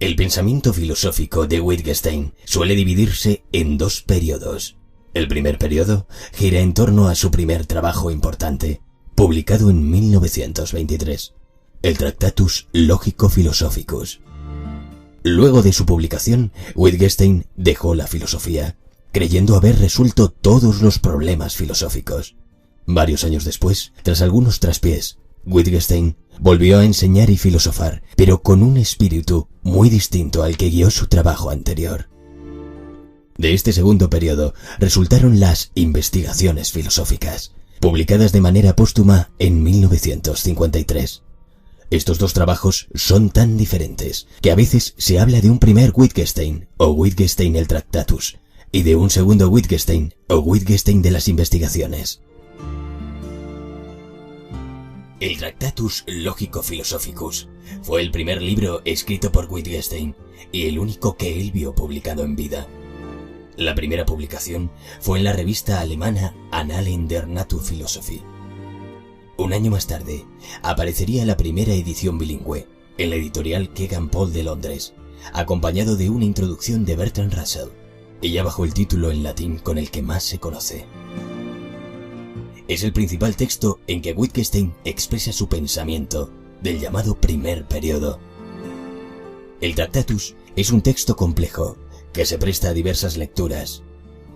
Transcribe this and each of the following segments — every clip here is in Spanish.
El pensamiento filosófico de Wittgenstein suele dividirse en dos periodos. El primer periodo gira en torno a su primer trabajo importante, publicado en 1923, el Tractatus Logico-Philosophicus. Luego de su publicación, Wittgenstein dejó la filosofía, creyendo haber resuelto todos los problemas filosóficos. Varios años después, tras algunos traspiés, Wittgenstein volvió a enseñar y filosofar, pero con un espíritu muy distinto al que guió su trabajo anterior. De este segundo periodo resultaron las Investigaciones filosóficas, publicadas de manera póstuma en 1953. Estos dos trabajos son tan diferentes que a veces se habla de un primer Wittgenstein o Wittgenstein el Tractatus y de un segundo Wittgenstein o Wittgenstein de las Investigaciones. El Tractatus Logico-Philosophicus fue el primer libro escrito por Wittgenstein y el único que él vio publicado en vida. La primera publicación fue en la revista alemana Annalen der Naturphilosophie. Un año más tarde, aparecería la primera edición bilingüe, en la editorial Kegan Paul de Londres, acompañado de una introducción de Bertrand Russell, y ya bajo el título en latín con el que más se conoce. Es el principal texto en que Wittgenstein expresa su pensamiento del llamado primer periodo. El Tractatus es un texto complejo que se presta a diversas lecturas.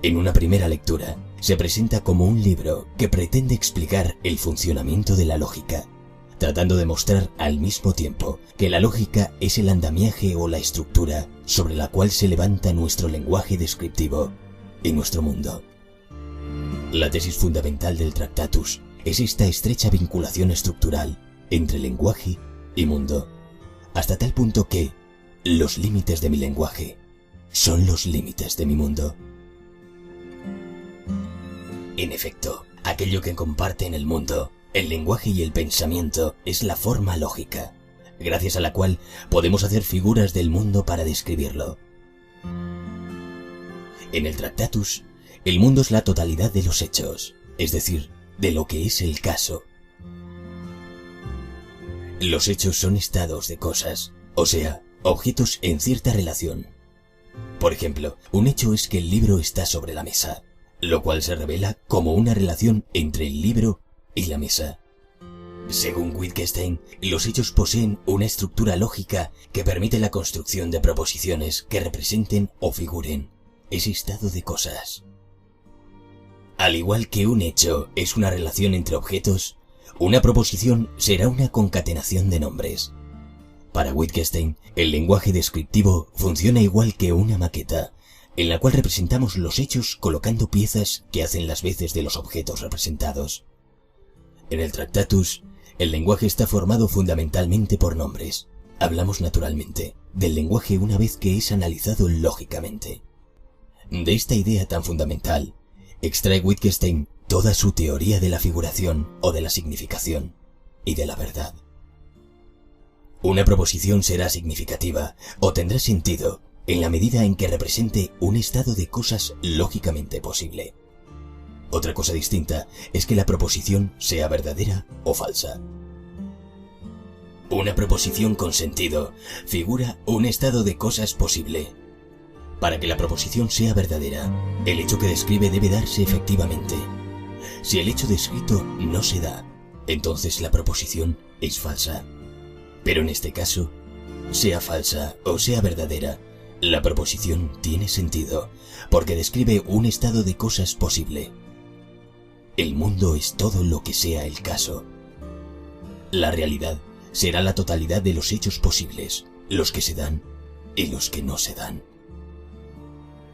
En una primera lectura, se presenta como un libro que pretende explicar el funcionamiento de la lógica, tratando de mostrar al mismo tiempo que la lógica es el andamiaje o la estructura sobre la cual se levanta nuestro lenguaje descriptivo y nuestro mundo. La tesis fundamental del Tractatus es esta estrecha vinculación estructural entre lenguaje y mundo, hasta tal punto que los límites de mi lenguaje son los límites de mi mundo. En efecto, aquello que comparten el mundo, el lenguaje y el pensamiento es la forma lógica, gracias a la cual podemos hacer figuras del mundo para describirlo. En el Tractatus, el mundo es la totalidad de los hechos, es decir, de lo que es el caso. Los hechos son estados de cosas, o sea, objetos en cierta relación. Por ejemplo, un hecho es que el libro está sobre la mesa, lo cual se revela como una relación entre el libro y la mesa. Según Wittgenstein, los hechos poseen una estructura lógica que permite la construcción de proposiciones que representen o figuren ese estado de cosas. Al igual que un hecho es una relación entre objetos, una proposición será una concatenación de nombres. Para Wittgenstein, el lenguaje descriptivo funciona igual que una maqueta, en la cual representamos los hechos colocando piezas que hacen las veces de los objetos representados. En el Tractatus, el lenguaje está formado fundamentalmente por nombres. Hablamos naturalmente del lenguaje una vez que es analizado lógicamente. De esta idea tan fundamental, extrae Wittgenstein toda su teoría de la figuración o de la significación y de la verdad. Una proposición será significativa o tendrá sentido en la medida en que represente un estado de cosas lógicamente posible. Otra cosa distinta es que la proposición sea verdadera o falsa. Una proposición con sentido figura un estado de cosas posible. Para que la proposición sea verdadera, el hecho que describe debe darse efectivamente. Si el hecho descrito no se da, entonces la proposición es falsa. Pero en este caso, sea falsa o sea verdadera, la proposición tiene sentido, porque describe un estado de cosas posible. El mundo es todo lo que sea el caso. La realidad será la totalidad de los hechos posibles, los que se dan y los que no se dan.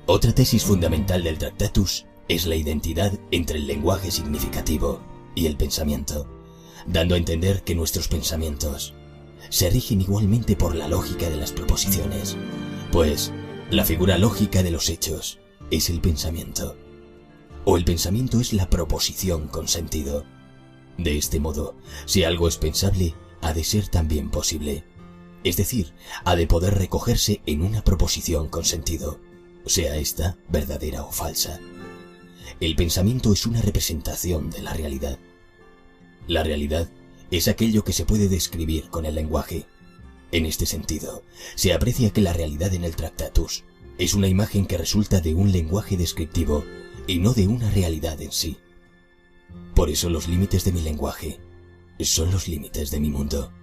Otra tesis fundamental del Tractatus es la identidad entre el lenguaje significativo y el pensamiento, dando a entender que nuestros pensamientos se rigen igualmente por la lógica de las proposiciones, pues la figura lógica de los hechos es el pensamiento, o el pensamiento es la proposición con sentido. De este modo, si algo es pensable, ha de ser también posible, es decir, ha de poder recogerse en una proposición con sentido, sea esta verdadera o falsa. El pensamiento es una representación de la realidad. La realidad es aquello que se puede describir con el lenguaje. En este sentido, se aprecia que la realidad en el Tractatus es una imagen que resulta de un lenguaje descriptivo y no de una realidad en sí. Por eso los límites de mi lenguaje son los límites de mi mundo.